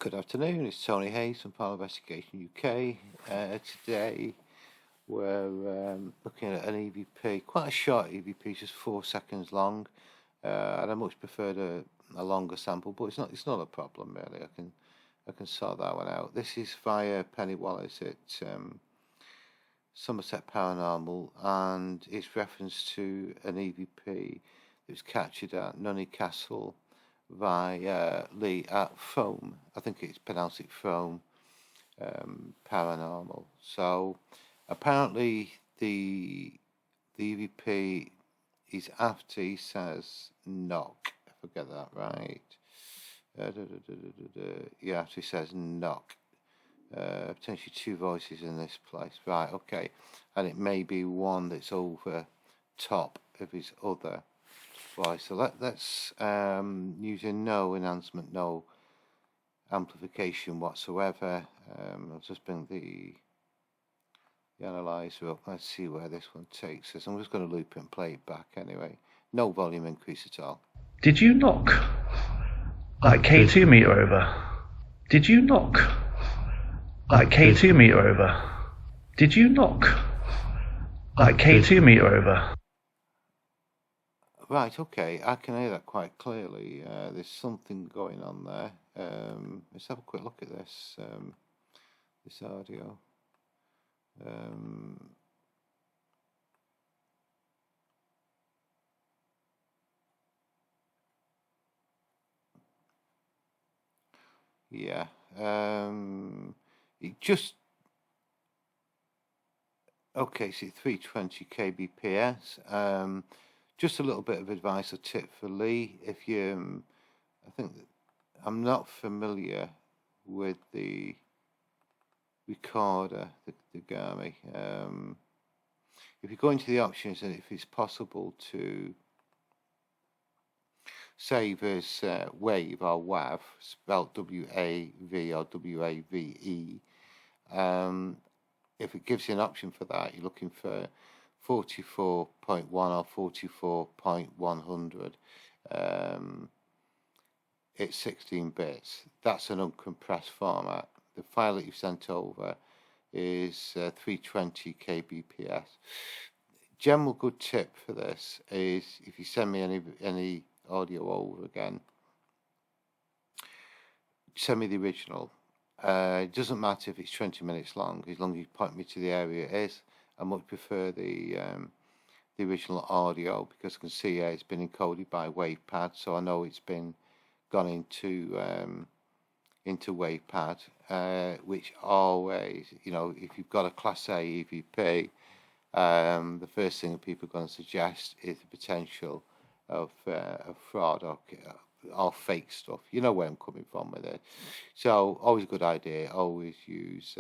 Good afternoon, it's Tony Hayes from Paranormal Investigation UK. Today we're looking at an EVP, quite a short EVP, just 4 seconds long. And I much prefer a longer sample, but it's not a problem really. I can sort that one out. This is via Penny Wallace at Somerset Paranormal, and it's reference to an EVP that was captured at Nunney Castle by Lee at Frome. I think it's pronounced it Frome Paranormal. So apparently the EVP is after, he says, knock. If I get that right. Yeah, after he says knock. Potentially 2 voices in this place. Right, okay. And it may be one that's over top of his other voice. So let's using no enhancement, no amplification whatsoever. I'll just bring the analyzer up. Let's see where this one takes us. I'm just going to loop it and play it back anyway. No volume increase at all. Did you knock like K2 meter over? Did you knock like K2 meter over? Did you knock like K2 meter over? Right, okay, I can hear that quite clearly. There's something going on there. Let's have a quick look at this this audio. Yeah, it just okay. So 320 kbps. Just a little bit of advice or tip for Lee. If you, I think that I'm not familiar with the recorder, the Gami. If you go into the options and if it's possible to save as WAV or WAV, spelled W-A-V or W-A-V-E, if it gives you an option for that, you're looking for 44.1 or 44.100. It's 16 bits. That's an uncompressed format. The file that you've sent over is 320 kbps. General good tip for this is if you send me any audio over again, send me the original. It doesn't matter if it's 20 minutes long, as long as you point me to the area it is. I much prefer the original audio because I can see it's been encoded by WavePad, so I know it's been gone into WavePad, which always, if you've got a Class A EVP, the first thing that people are going to suggest is the potential of fraud or fake stuff. You know where I'm coming from with it. So always a good idea. Always use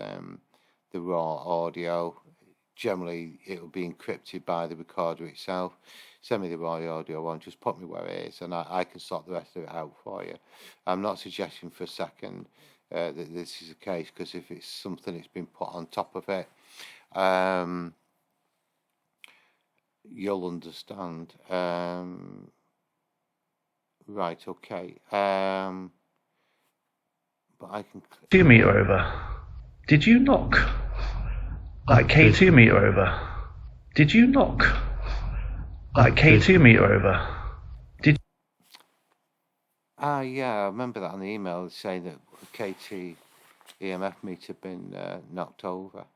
the raw audio. Generally, it will be encrypted by the recorder itself. Send me the raw audio on, just put me where it is, and I can sort the rest of it out for you. I'm not suggesting for a second that this is the case, because if it's something that's been put on top of it, you'll understand. Right, okay. But I can... 2 meter over. Did you knock like K2 meter over? Did you knock like K2 meter over? Did yeah, I remember that on the email saying that KT EMF meter had been knocked over.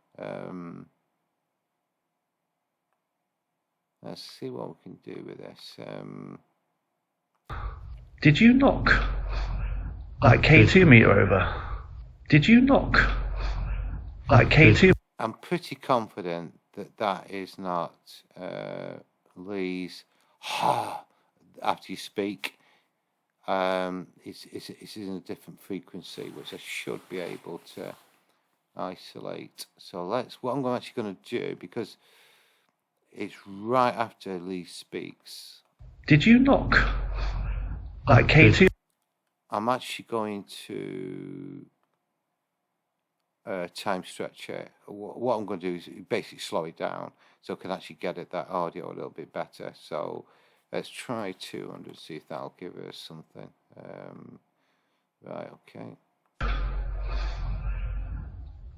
Let's see what we can do with this. Did you knock like K2 meter over? Did you knock like K2? I'm pretty confident that that is not Lee's after you speak. It's in a different frequency, which I should be able to isolate. So what I'm actually going to do, because it's right after Lee speaks. Did you knock like K2? I'm actually going to time stretcher. What I'm going to do is basically slow it down so I can actually get at that audio a little bit better. So let's try 200, see if that'll give us something. Right, okay.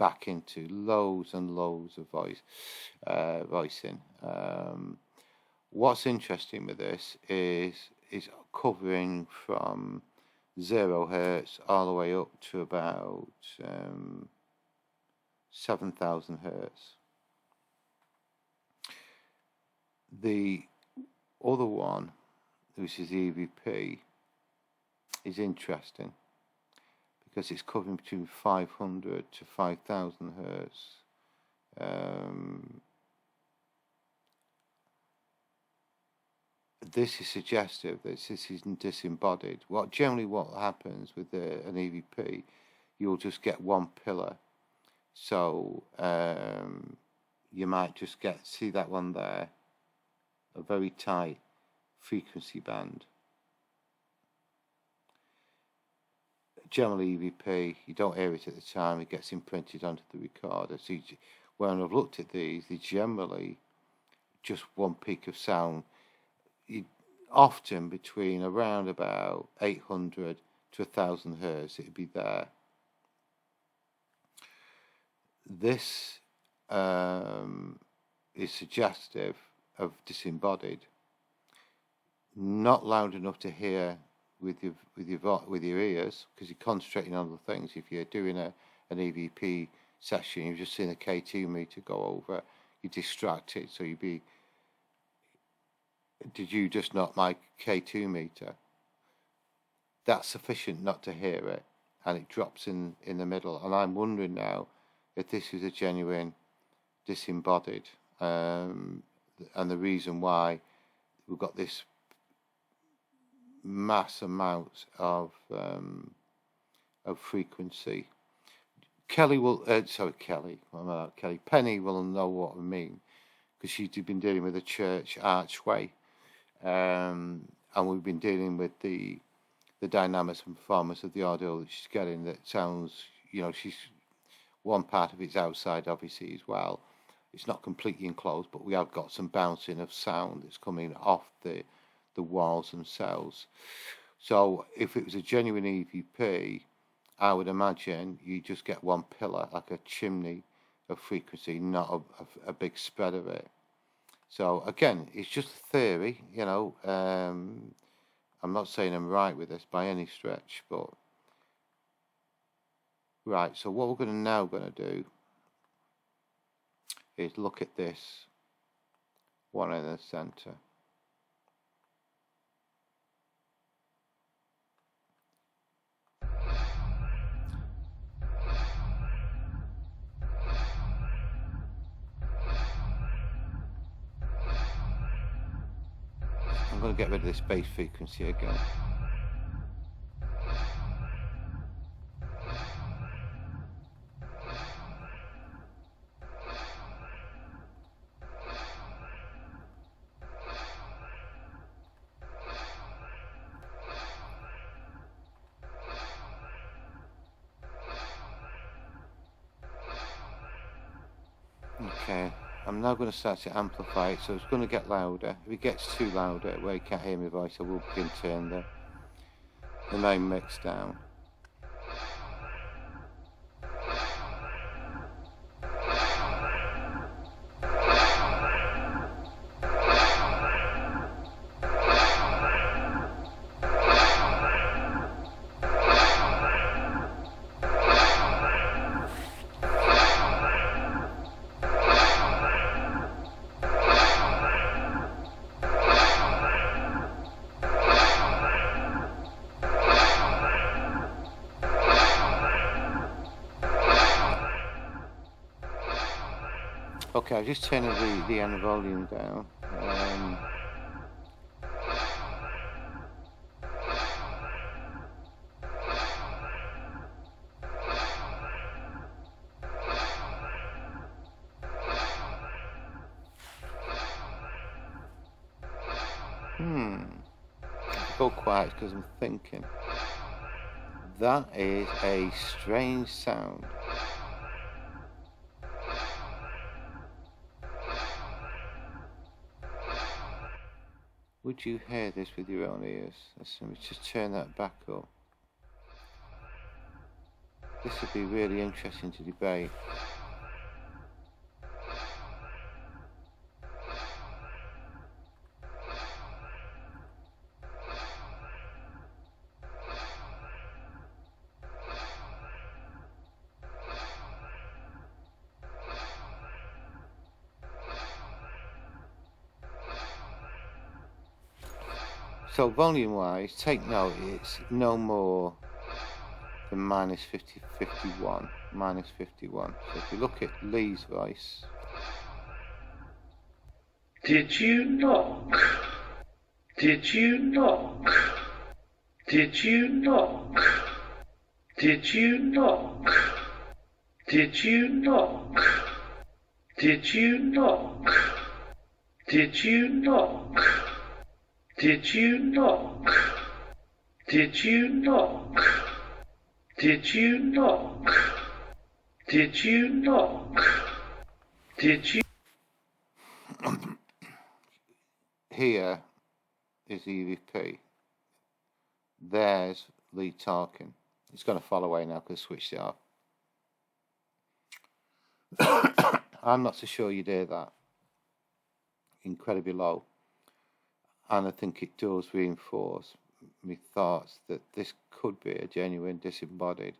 back into loads and loads of voicing. What's interesting with this is covering from 0 hertz all the way up to about 7,000 hertz. The other one, which is EVP, is interesting because it's covering between 500 to 5,000 hertz. This is suggestive that this isn't disembodied. What happens with an EVP, you'll just get one pillar. So you might just see that one there, a very tight frequency band. Generally EVP, you don't hear it at the time, it gets imprinted onto the recorder. So when I've looked at these, they generally just one peak of sound. Often between around about 800 to 1,000 hertz, it'd be there. This is suggestive of disembodied. Not loud enough to hear with your ears, because you're concentrating on other things. If you're doing an EVP session, you've just seen a K2 meter go over, you're distracted, so you'd be, did you just knock my K2 meter? That's sufficient not to hear it, and it drops in the middle. And I'm wondering now if this is a genuine disembodied, and the reason why we've got this mass amount of frequency. Penny will know what I mean, because she's been dealing with the church archway, and we've been dealing with the dynamics and performance of the audio that she's getting. That sounds, she's one part of it's outside, obviously, as well. It's not completely enclosed, but we have got some bouncing of sound that's coming off the walls themselves. So if it was a genuine EVP, I would imagine you just get one pillar, like a chimney of frequency, not a big spread of it. So again, it's just a theory, I'm not saying I'm right with this by any stretch, but right. So what we're now going to do is look at this one in the center. I'm going to get rid of this bass frequency again. Okay, I'm now going to start to amplify it, so it's going to get louder. If it gets too louder where you can't hear my voice, I will begin to turn the main mix down. Okay, I've just turned the end volume down. Go quiet because I'm thinking. That is a strange sound. Would you hear this with your own ears? Let me just turn that back up. this would be really interesting to debate. So volume-wise, take note, it's no more than minus 51. So if you look at Lee's voice. Did you knock? Did you knock? Did you knock? Did you knock? Did you knock? Did you knock? Did you knock? Did you knock? Did you knock? Did you knock? Did you knock? Did you? Here is EVP. There's Lee talking. It's going to fall away now because I switched it off. I'm not so sure you'd hear that. Incredibly low. And I think it does reinforce my thoughts that this could be a genuine disembodied.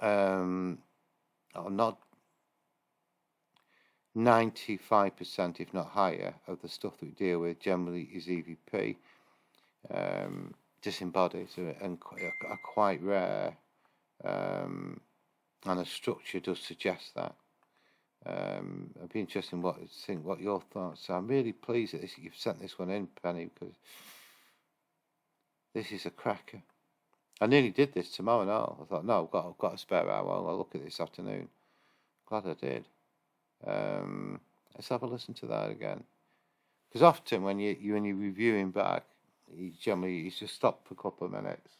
Not 95%, if not higher, of the stuff that we deal with generally is EVP. Disembodied and are quite rare, and the structure does suggest that. It'd be interesting what your thoughts are. I'm really pleased that you've sent this one in, Penny, because this is a cracker. I nearly did this tomorrow now. I thought, no, I've got a spare hour. I'll look at it this afternoon. Glad I did. Let's have a listen to that again. Because often when you're reviewing back, you just stop for a couple of minutes,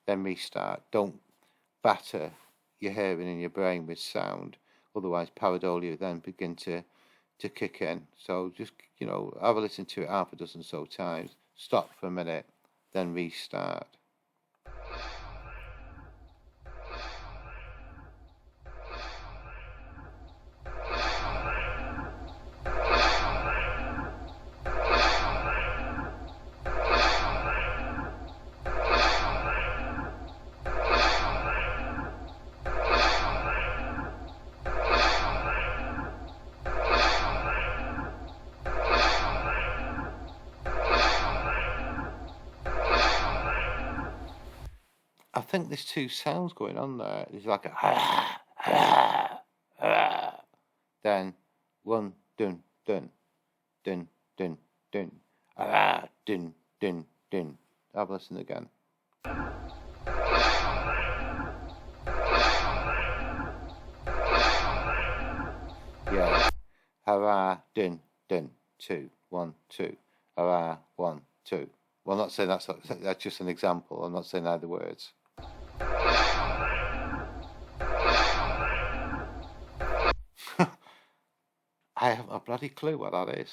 then restart. Don't batter your hearing in your brain with sound. Otherwise, pareidolia then begin to kick in. So just, have a listen to it half a dozen so times. Stop for a minute, then restart. I think there's two sounds going on there. There's like a then one dun dun dun dun dun dun dun dun. Have a listen again. Yeah. Dun dun 2 1 2. 1 2. Well, I'm not saying that's just an example. I'm not saying either words. I haven't a bloody clue what that is.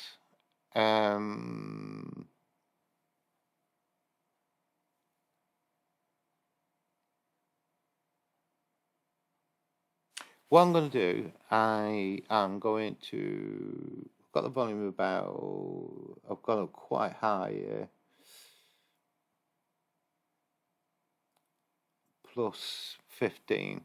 What I'm going to do, I am going to. I've got the volume about. I've got it quite high here. Plus 15.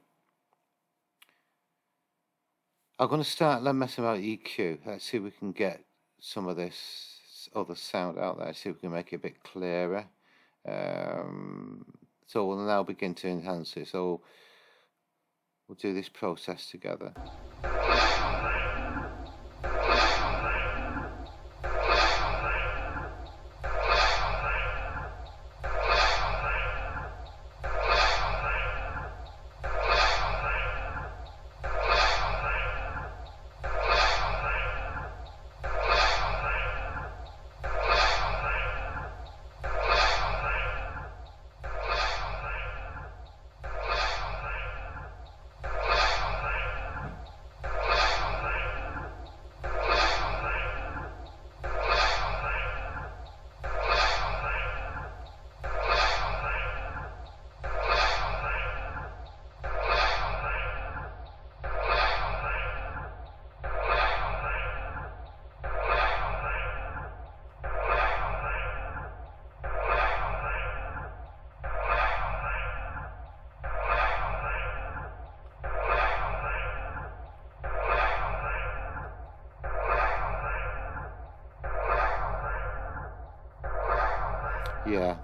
I'm going to start messing about EQ. Let's see if we can get some of this other sound out there. See if we can make it a bit clearer. So we'll now begin to enhance it. So we'll do this process together. Yeah.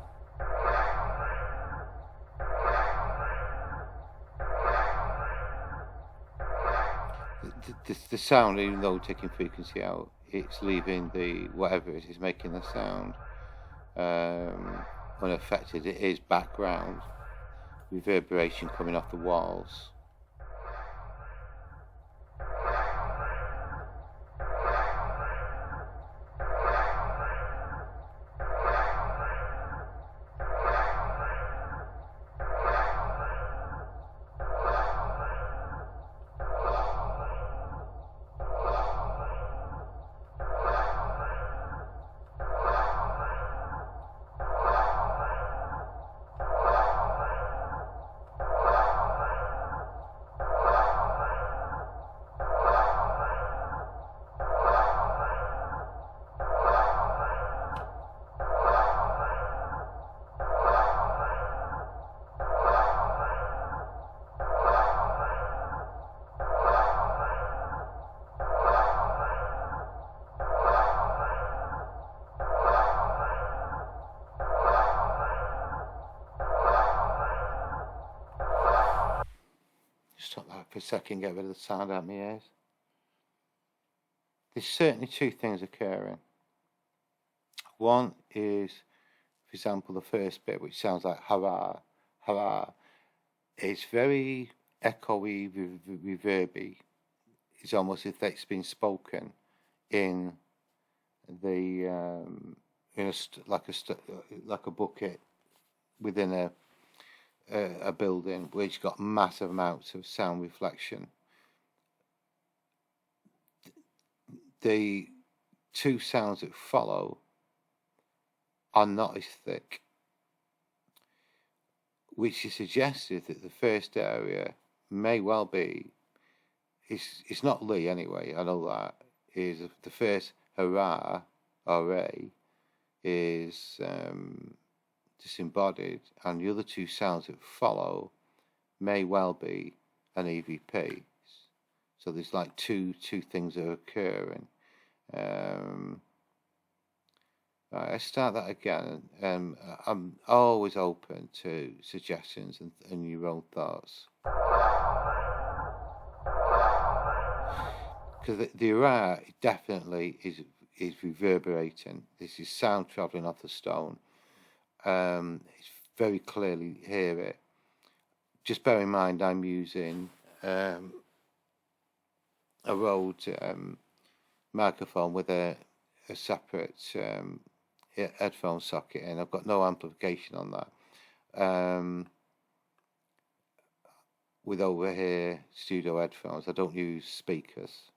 The sound, even though taking frequency out, it's leaving the whatever it is making the sound unaffected. It is background reverberation coming off the walls. Stop that for a second, get rid of the sound out of my ears. There's certainly two things occurring. One is, for example, the first bit, which sounds like hurrah, hurrah. It's very echoey, reverby. It's almost as if it's been spoken in the like a bucket within a building which got massive amounts of sound reflection. The two sounds that follow are not as thick, which is suggested that the first area may well be, it's not Lee anyway, I know that, is the first hurrah, hooray, is Disembodied, and the other two sounds that follow may well be an EVP. So there's like two things that are occurring. Right, I start that again. I'm always open to suggestions and your own thoughts. Because the hurrah definitely is reverberating. This is sound travelling off the stone. It's very clearly hear it. Just bear in mind I'm using a Rode microphone with a separate headphone socket in. I've got no amplification on that. With over here studio headphones, I don't use speakers.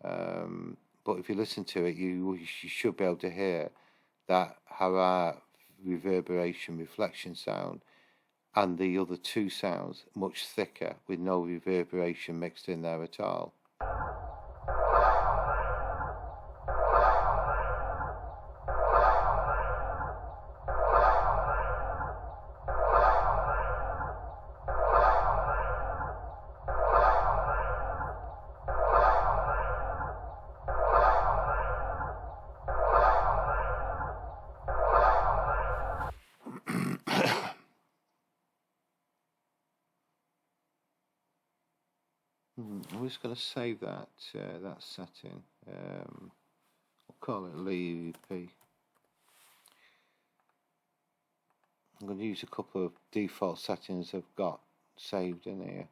But if you listen to it, you should be able to hear that hurrah reverberation reflection sound and the other two sounds much thicker with no reverberation mixed in there at all. I'm just going to save that setting. I'll call it Lee EVP. I'm going to use a couple of default settings I've got saved in here.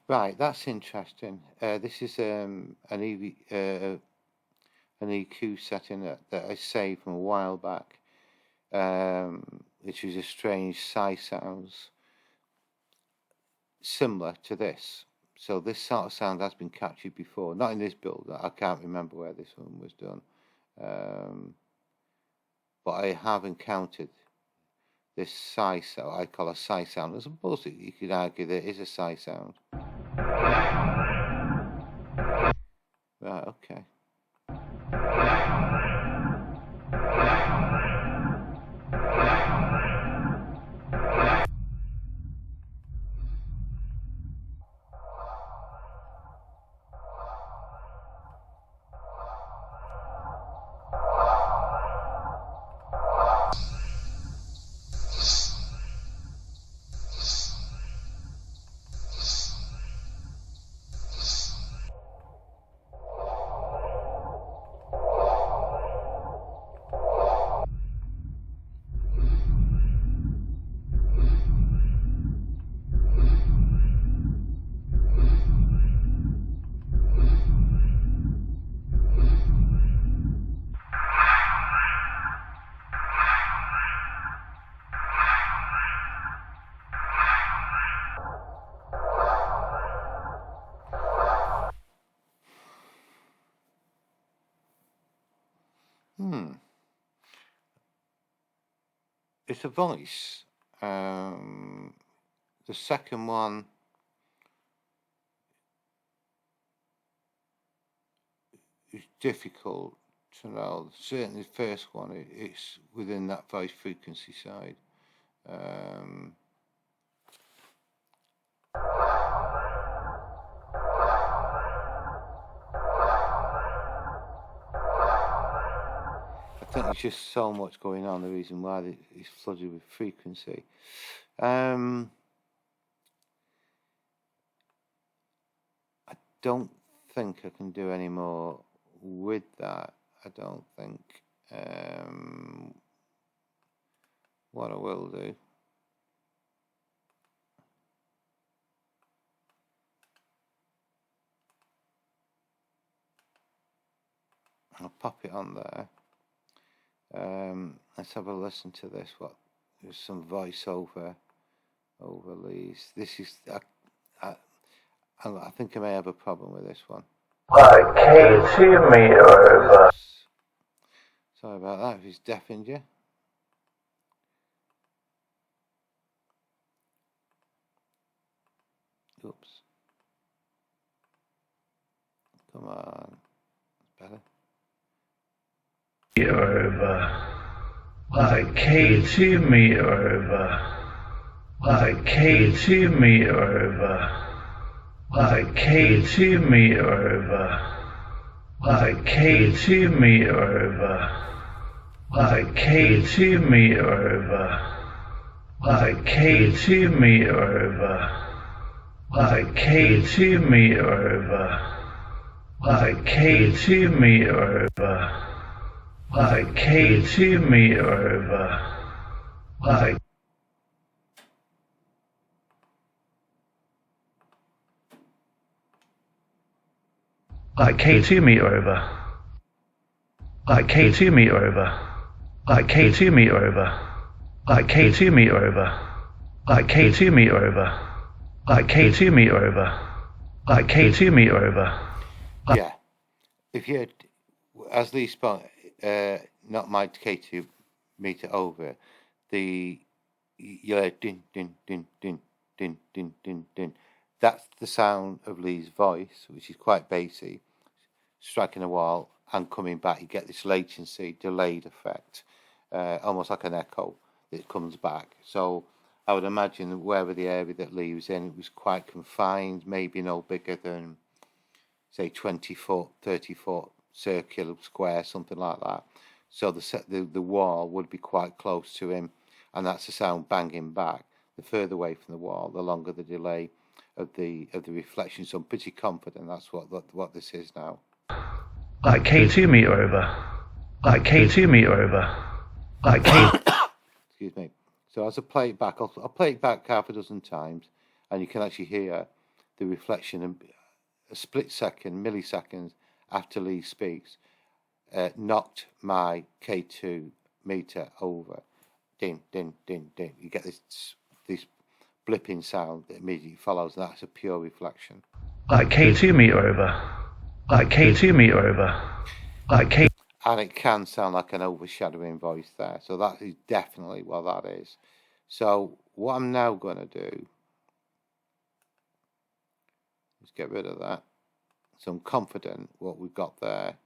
Right, that's interesting. This is an EQ setting that I saved from a while back, which is a strange sigh sounds similar to this. So this sort of sound has been captured before, not in this build. I can't remember where this one was done, but I have encountered this sigh sound. I call a sigh sound. I suppose you could argue that it is a sigh sound. Right, okay. It's a voice. The second one is difficult to know. Certainly the first one, it's within that voice frequency side. I think there's just so much going on, the reason why it's flooded with frequency. I don't think I can do any more with that. I don't think. What I will do, I'll pop it on there. Let's have a listen to this. There's some voiceover overlays. This is I think I may have a problem with this one. K2 meter over. Sorry about that if it's deafened you. Oops. Come on. Better. Over. K2 meter over. K2 meter over. K2 meter over. K2 meter over. K2 meter over. K2 meter over. K2 meter over. K2 meter over. K2 meter over. K2 meter over. K2 meter over. K2 meter over. K2 meter over. K2 meter over. K2 meter over. K2 meter over. Yeah. If you had, as Lee spot, not my K2 meter over, you heard din din din din din din din din. That's the sound of Lee's voice, which is quite bassy, striking a wall and coming back. You get this latency, delayed effect, almost like an echo that comes back. So I would imagine that wherever the area that Lee was in, it was quite confined, maybe no bigger than, say, 20 foot, 30 foot circular square, something like that. So the wall would be quite close to him, and that's the sound banging back. The further away from the wall, the longer the delay of the reflection. So I'm pretty confident that's what this is now. K2 meter over. K2 meter over. Excuse me. So as I play it back, I'll play it back half a dozen times, and you can actually hear the reflection a split second, milliseconds after Lee speaks, knocked my K2 meter over. Ding, ding, ding, ding. You get this blipping sound that immediately follows, and that's a pure reflection. Like K2 meter over. Like K2 meter over. Like K. And it can sound like an overshadowing voice there. So that is definitely what that is. So what I'm now going to do is get rid of that. So I'm confident what we've got there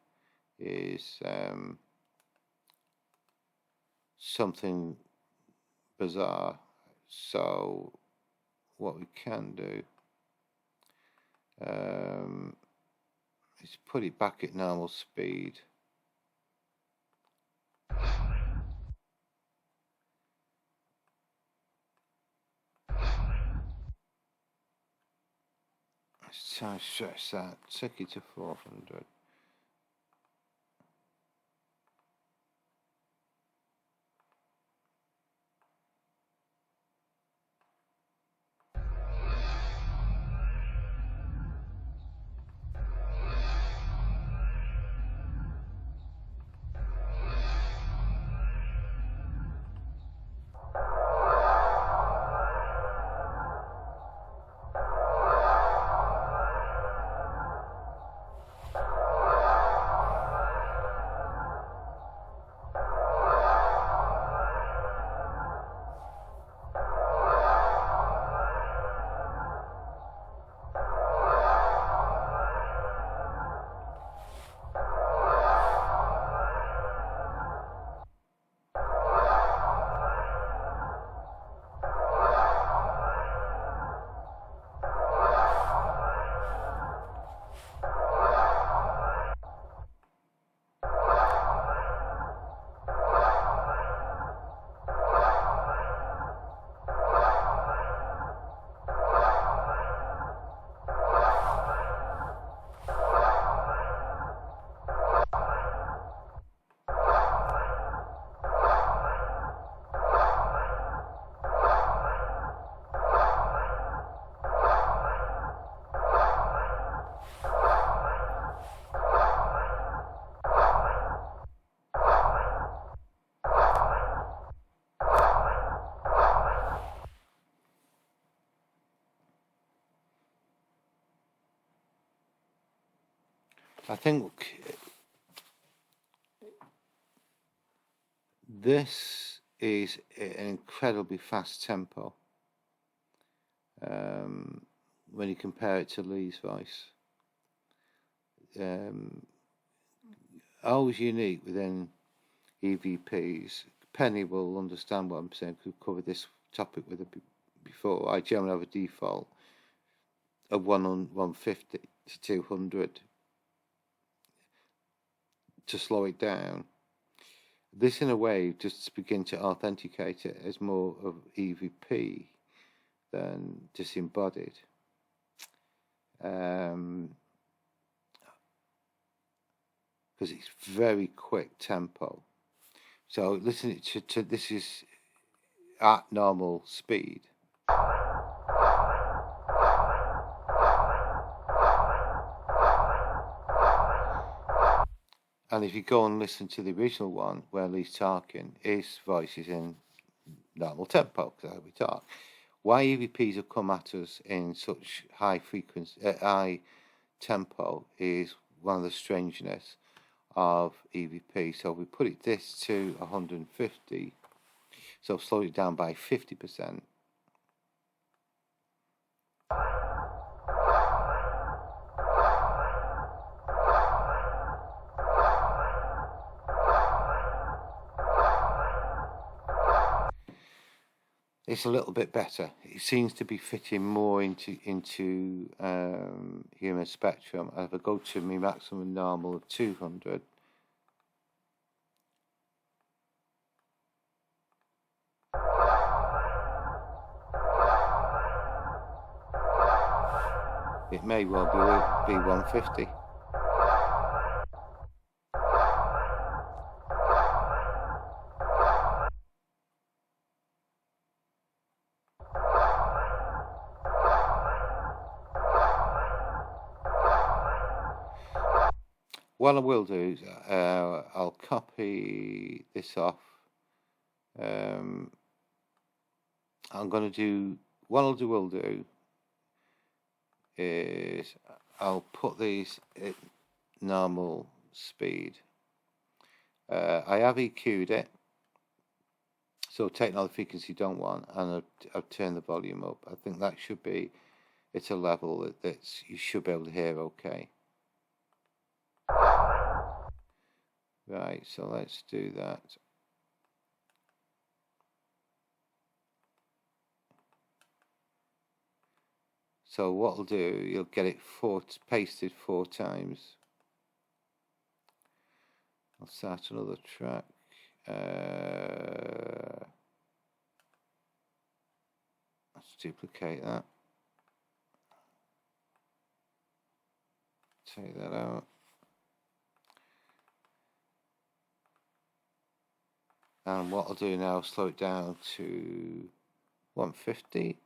is something bizarre. So what we can do is put it back at normal speed. Let's try and stretch that, take it to 400. I think this is an incredibly fast tempo when you compare it to Lee's voice. Always unique within EVPs. Penny will understand what I'm saying, because we've covered this topic with her before. I generally have a default of 150 to 200 to slow it down. This, in a way, just to begin to authenticate it as more of EVP than disembodied. Because it's very quick tempo. So listen to this is at normal speed. And if you go and listen to the original one where Lee's talking, his voice is in normal tempo, because that's how we talk. Why EVPs have come at us in such high frequency, high tempo, is one of the strangeness of EVP. So we put this to 150, so slow it down by 50%. It's a little bit better. It seems to be fitting more into human spectrum. And if I go to my maximum normal of 200, it may well be 150. what I will do is I'll copy this off. I'm going to do, what will do is I'll put these at normal speed. I have EQ'd it, so take all the frequency you don't want, and I've turned the volume up. I think that should be at a level that's you should be able to hear okay. Right, so let's do that. So what I'll do, you'll get it pasted 4 times. I'll start another track. Let's duplicate that. Take that out. And what I'll do now, slow it down to 150.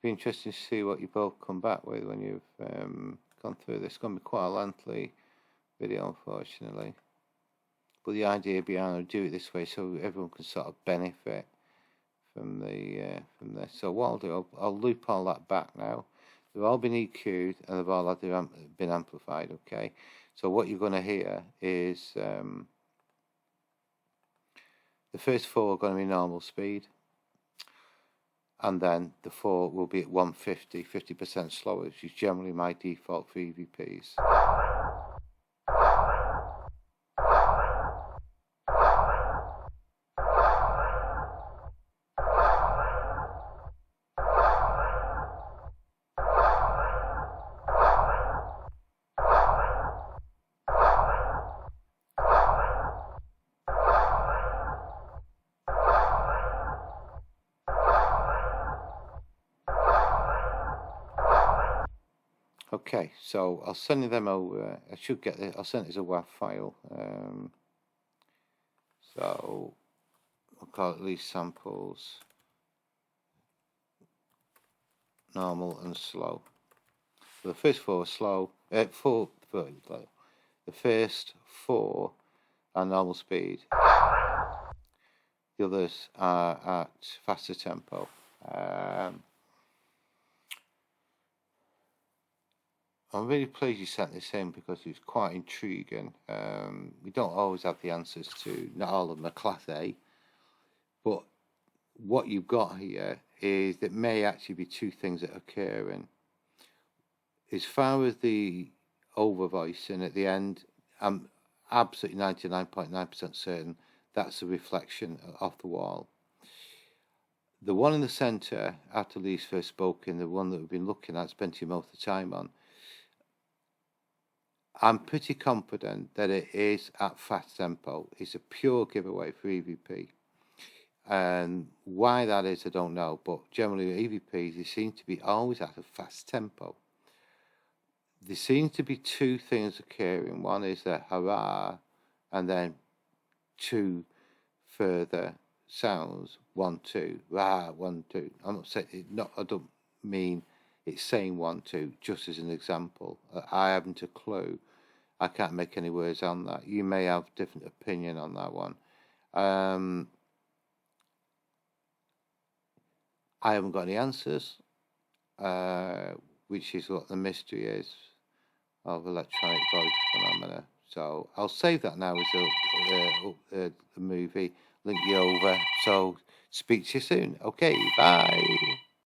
Be interesting to see what you both come back with when you've gone through this. It's going to be quite a lengthy video, unfortunately. But the idea behind it, do it this way so everyone can sort of benefit from this. So what I'll do, I'll loop all that back now. They've all been EQ'd and they've all been amplified. Okay. So what you're going to hear is the first 4 are going to be normal speed. And then the 4 will be at 150, 50% slower, which is generally my default for EVPs. Okay, so I'll send them over. I should get it. I'll send it as a WAV file. So I'll call it these samples normal and slow. So the first 4 are slow. The first 4 are normal speed. The others are at faster tempo. I'm really pleased you sent this in because it's quite intriguing. We don't always have the answers to, not all of them are Class A, but what you've got here is that may actually be 2 things that are occurring. As far as the overvoicing at the end, I'm absolutely 99.9% certain that's a reflection off the wall. The one in the centre, after Lee's first spoken, the one that we've been looking at, spending most of the time on, I'm pretty confident that it is at fast tempo. It's a pure giveaway for EVP. And why that is, I don't know. But generally, EVPs, they seem to be always at a fast tempo. There seem to be 2 things occurring. One is the hurrah, and then 2 further sounds. 1, 2, rah, 1, 2. I'm not saying, I don't mean it's saying 1, 2, just as an example. I haven't a clue. I can't make any words on that. You may have different opinion on that one. I haven't got any answers, which is what the mystery is of electronic voice phenomena. So I'll save that now as a movie, link you over. So speak to you soon. Okay, bye.